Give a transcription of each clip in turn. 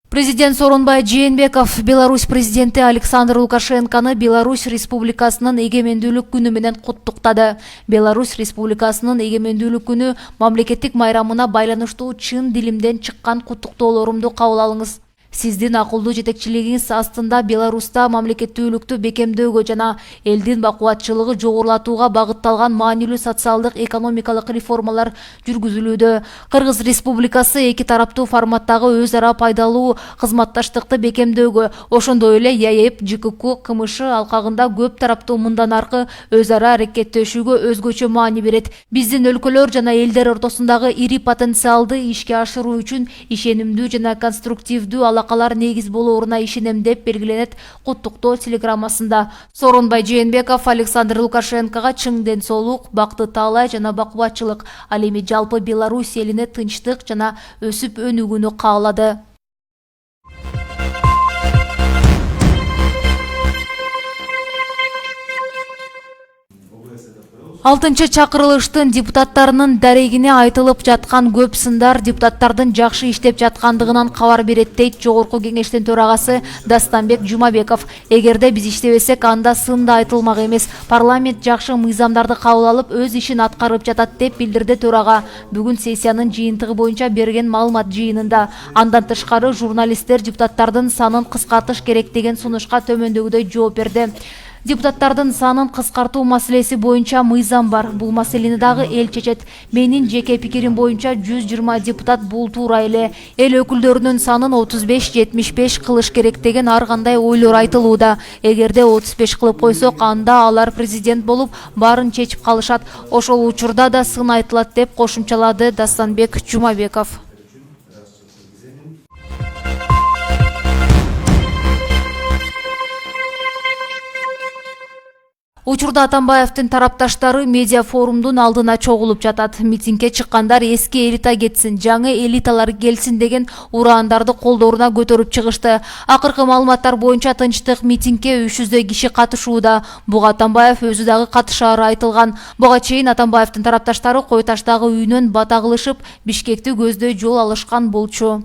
Президент Сооронбай Жээнбеков Беларусь президенти Александр Лукашенконы Беларусь Республикасынын эгемендүүлүк күнү менен куттуктады. Беларусь Республикасынын эгемендүүлүк күнү мамлекеттик майрамына байланыштуу чын дилимден чыккан куттуктоолорумду кабыл алыңыз. Сиздин акылдуу жетекчилигиңиз астында Беларуста мамлекеттүүлүктү бекемдөөгө жана элдин бакубатчылыгы жогорулатууга багытталган маанилүү социалдык экономикалык реформалар жүргүзүлүүдө. Кыргыз Республикасы эки тараптуу форматтагы өз ара пайдалуу кызматташтыкты бекемдөөгө, ошондой эле ЯЭП ЖКК КМШ алкагында көп тараптуу мындан аркы өз ара аракеттешүүгө өзгөчө маани берет. Биздин өлкөлөр жана элдер ортосундагы ири потенциалды ишке ашыруу үчүн ишенимдүү жана конструктивдүү алакалар негиз болооруна ишенем деп белгиленет куттуктоо телеграммасында. Сооронбай Жээнбеков Александр Лукашенкого чың ден соолук, бакты таалай жана бакубатчылык, ал эми жалпы Беларусь элине тынчтык жана өсүп өнүгүүнү каалады. 6-чы чакырылыштын депутаттарынын дарегине айтылып жаткан көп сындар депутаттардын жакшы иштеп жаткандыгынан кабар берет дейт Жогорку кеңештин төрагасы Дастанбек Жумабеков. Эгерде биз иштебесек, анда сын да айтылмак эмес. Парламент жакшы мыйзамдарды кабыл алып, өз ишин аткарып жатат деп билдирди төрага. Бүгүн сессиянын жыйынтыгы боюнча берген маалымат жыйынында. Андан тышкары журналисттер депутаттардын санын кыскартыш керек деген сунушка төмөндөгүдөй жооп берди. Депутаттардын санын кыскартуу маселеси боюнча мыйзам бар. Бул маселени дагы эл чечет. Менин жеке пикирим боюнча 120 депутат бул туура эле. Эл өкүлдөрүнүн санын 35-75 кылыш керек деген ар кандай ойлор айтылууда. Эгерде 35 кылып койсок, анда алар президент болуп баарын чечип калышат. Ошол учурда да сын айтылат деп кошумчалады Дастанбек Жумабеков. Учурда Атамбаевдин тарапташтары медиа форумдун алдына чогулуп жатат. Митингге чыккандар эски элита кетсин, жаңы элиталар келсин деген ураандарды колдоруна көтөрүп чыгышты. Акыркы маалыматтар боюнча тынчтык митингге 300 киши катышууда. Буга Атамбаев өзү дагы катышаары айтылган. Буга чейин Атамбаевдин тарапташтары Кой Таштагы үйүнөн бата кылышып, Бишкекти көздөй жол алышкан болчу.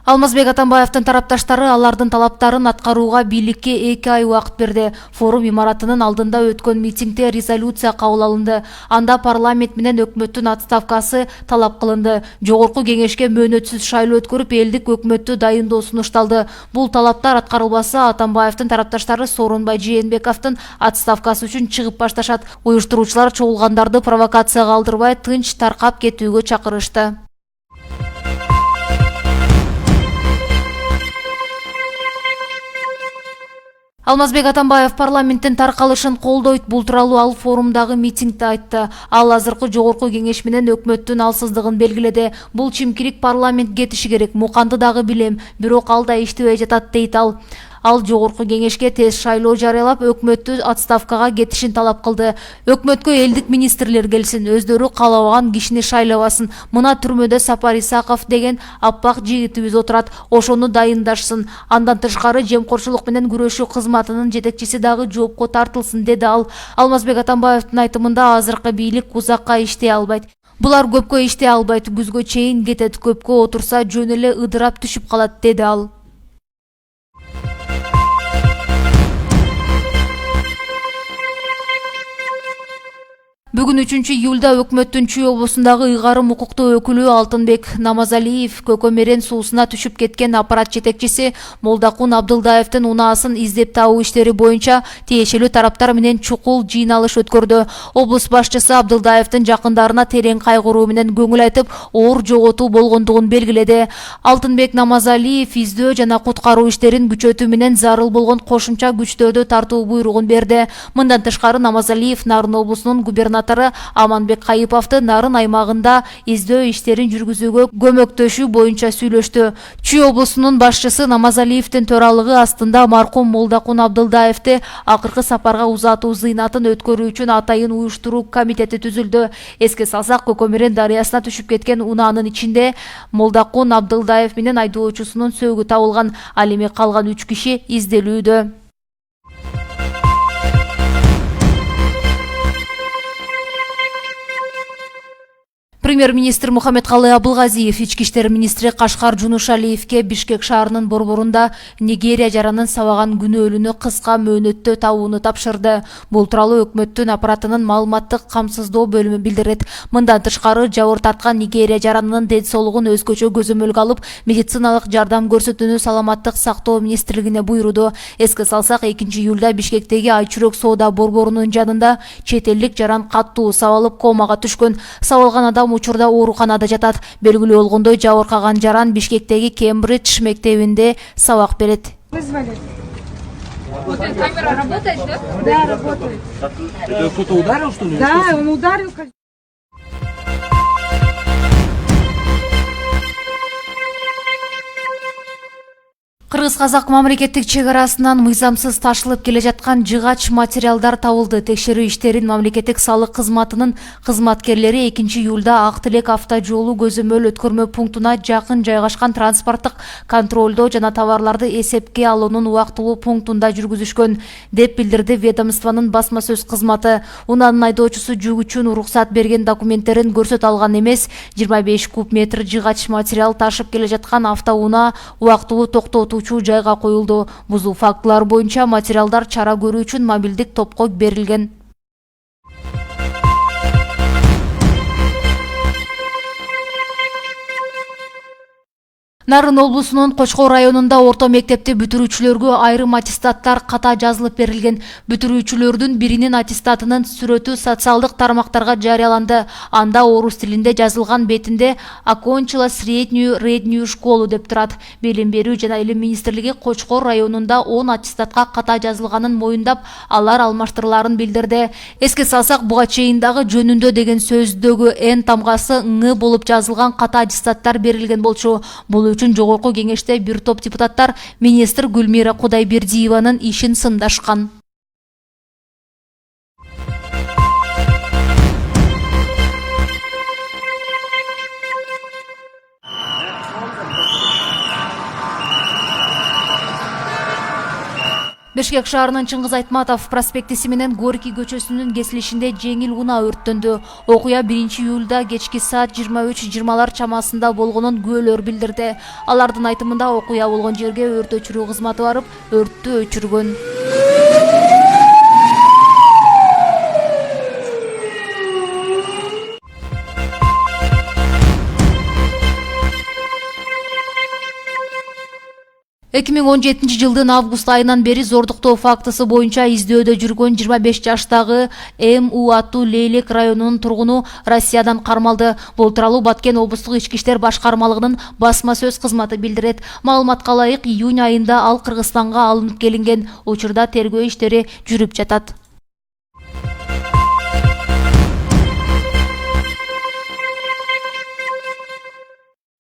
Алмазбек Атамбаевдин тарапташтары алардын талаптарын аткарууга бийликке 2 ай убакыт берди. Форум имаратынын алдында өткөн митингде резолюция кабыл алынды. Анда парламент менен өкмөттүн отставкасы талап кылынды. Жогорку кеңешке мөөнөтсүз шайлоо өткөрүп, элдик өкмөттү дайындоо сунушталды. Бул талаптар аткарылбаса, Атамбаевдин тарапташтары Сооронбай Жээнбековдун отставкасы үчүн чыгып башташат. Уюштуруучулар чогулгандарды провокацияга алдырбай, тынч таркап кетүүгө чакырышты. Алмазбек Атамбаев парламенттин таркалышын колдойт. Бул тууралуу ал форумдагы митингде айтты. Ал азыркы жогорку кеңеш менен өкмөттүн алсыздыгын белгиледи. Бул чимкирик парламент кетиши керек. Муканды дагы билем, бирок ал да иштебей жатат дейт ал. Ал жогорку кеңешке тез шайлоо жарыялап, өкмөттү отставкага кетишин талап кылды. Өкмөткө элдик министрлер келсин, өздөрү каалабаган кишини шайлабасын. Мына түрмөдө Сапар Исаков деген аппак жигитибиз отурат, ошону дайындашсын. Андан тышкары жемкорчулук менен күрөшүү кызматынын жетекчиси дагы жоопко тартылсын, деди ал. Алмазбек Атамбаевдин айтымында азыркы бийлик узакка иштей албайт. Булар көпкө иштей албайт, күзгө чейин кетет, көпкө отурса жөн эле ыдырап түшүп калат, деди ал. Бүгүн 3-июлда өкмөттүн Чүй облусундагы ыйгарым укуктуу өкүлү Алтынбек Намазалиев Көкөмерен суусуна түшүп кеткен аппарат жетекчиси Молдакун Абдылдаевдин унаасын издеп табуу иштери боюнча тиешелүү тараптар менен чукул жыйналыш өткөрдү. Облус башчысы Абдылдаевдин жакындарына терең кайгыруу менен көңүл айтып, оор жоготуу болгондугун белгиледи. Алтынбек Намазалиев издөө жана куткаруу иштерин күчөтүү менен зарыл болгон кошумча күчтөрдү тартуу буйругун берди. Мындан тышкары Намазалиев Нарын облусунун губернатору Аманбек Кайыповду Нарын аймагында издөө иштерин жүргүзүүгө көмөктөшүү боюнча сүйлөштү. Чүй облусунун башчысы Намазалиевдин төралыгы астында маркум Молдакун Абдылдаевди акыркы сапарга узатуу зыйнатын өткөрүү үчүн атайын уюштуруу комитети түзүлдү. Эске салсак, Көкөмерен дарыясына түшүп кеткен унаанын ичинде Молдакун Абдылдаев менен айдоочусунун сөөгү табылган. Ал эми калган 3 киши изделүүдө. Премьер-министр Мухаммедкалый Абылгазиев ички иштер министри Кашкар Жунушалиевке Бишкек шаарынын борборунда Нигерия жаранын сабаган күнөөлүүнү кыска мөөнөттө табууну тапшырды. Бул тууралуу өкмөттүн аппаратынын маалыматтык камсыздоо бөлүмү билдирет. Мындан тышкары жабыр тарткан Нигерия жаранынын ден соолугун өзгөчө көзөмөлгө алып, медициналык жардам көрсөтүүнү саламаттык сактоо министрлигине буйруду. Эске салсак, 2-июлда Бишкектеги Айчүрөк соода борборунун жанында чет элдик жаран каттуу сабалып комага түшкөн. Сабалган адам учурда ооруканада жатат. Белгилүү болгондой, жабыркаган жаран Бишкектеги Кембридж мектебинде сабак берет. Вызвали. Вот эта камера работает, да? Да, работает. Это кто-то ударил, что ли? Да, он ударил. Кыргыз-казак мамлекеттик чек арасынан мыйзамсыз ташылып келе жаткан жыгач материалдар табылды. Текшерүү иштерин мамлекеттик салык кызматынын кызматкерлери 2-июлда Ак Тилек автожолу көзөмөл өткөрмө пунктуна жакын жайгашкан транспорттук контролдоо жана товарларды эсепке алуунун убактылуу пунктунда жүргүзүшкөн, деп билдирди ведомствонун басма сөз кызматы. Унаанын айдоочусу жүк үчүн уруксат берген документтерин көрсөтө алган эмес, 25 куб метр жыгач материал ташып келе жаткан автоунаа убактылуу токтотуу жайга коюлду. Бузуу фактылар боюнча материалдар чара көрүү үчүн мобилдик топко берилген. Нарын облусунун Кочкор районунда орто мектепти бүтүрүүчүлөргө айрым аттестаттар ката жазылып берилген. Бүтүрүүчүлөрдүн биринин аттестатынын сүрөтү социалдык тармактарга жарыяланды. Анда орус тилинде жазылган бетинде «Окончила среднюю школу» деп турат. Билим берүү жана илим министрлиги Кочкор районунда 10 аттестатка ката жазылганын моюндап, алар алмаштырыларын билдирди. Эске салсак, буга чейин дагы жөнүндө деген сөздөгү «н» тамгасы «ң» болуп жазылган ката аттестаттар берилген болчу. Бул үчүн жогорку кеңеште бир топ депутаттар министр Гүлмира Кудайбердиеванын ишин сындашкан. Бишкек шаарынын Чыңгыз Айтматов проспектиси менен Горький көчөсүнүн кесилишинде жеңил унаа өрттөндү. Окуя 1-июлда кечки саат 23:20 чамасында болгонун күбөлөр билдирди. Алардын айтымында окуя болгон жерге өрт өчүрүү кызматы барып, өрттү өчүргөн. Эки миң 17 жылдын август айынан бери зордуктоо фактысы боюнча издөөдө жүргөн 25 жаштагы МУ аттуу Лейлек районунун тургуну Россиядан кармалды. Бул тууралуу Баткен облустук ички иштер башкармалыгынын басма сөз кызматы билдирет. Маалыматка ылайык, июнь айында ал Кыргызстанга алынып келинген. Учурда тергөө иштери жүрүп жатат.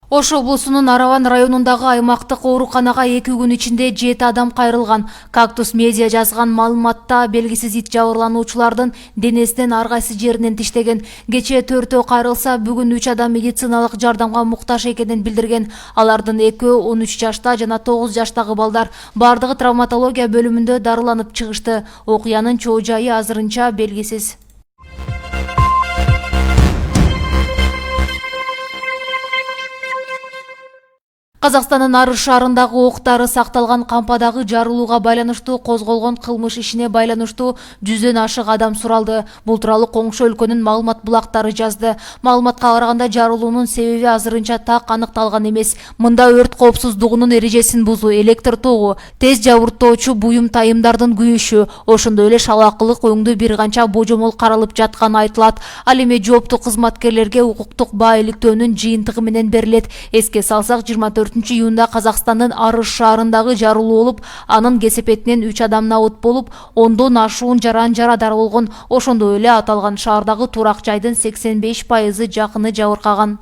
Ош облусунун Араван районундагы аймактык ооруканага 2 күн ичинде 7 адам кайрылган. Кактус медиа жазган маалыматта белгисиз ит жабырлануучулардын денесинин ар кайсы жеринен тиштеген. Кечээ 4 кайрылса, бүгүн 3 адам медициналык жардамга муктаж экенин билдирген. Алардын 2 13 жашта жана 9 жаштагы балдар. Бардыгы травматология бөлүмүндө дарыланып чыгышты. Окуянын чоо жайы азырынча белгисиз. Казакстандын Арыш шаарындагы октары сакталган кампадагы жарылууга байланыштуу козголгон кылмыш ишине байланыштуу 100дөн ашык адам суралды. Бул тууралуу коңшу өлкөнүн маалымат булактары жазды. Маалыматка караганда, жарылуунун себеби азырынча так аныкталган эмес. Мында өрт коопсуздугунун эрежесин бузуу, электр тогу, тез жабыртоочу буюм тайымдардын күйүшү, ошондой эле шалаакылык өңдүү бир канча божомол каралып жатканы айтылат. Ал эми жооптуу кызматкерлерге укуктук баа иликтөөнүн жыйынтыгы менен берилет. Эске салсак, 24 июнда Казакстандын Арыш шаарындагы жарылуу болуп, анын кесепетинен 3 адам набыт болуп, 10дон ашуун жаран-жарадар болгон. Ошондой эле аталган шаардагы турак жайдын 85% жакыны жабыркаган.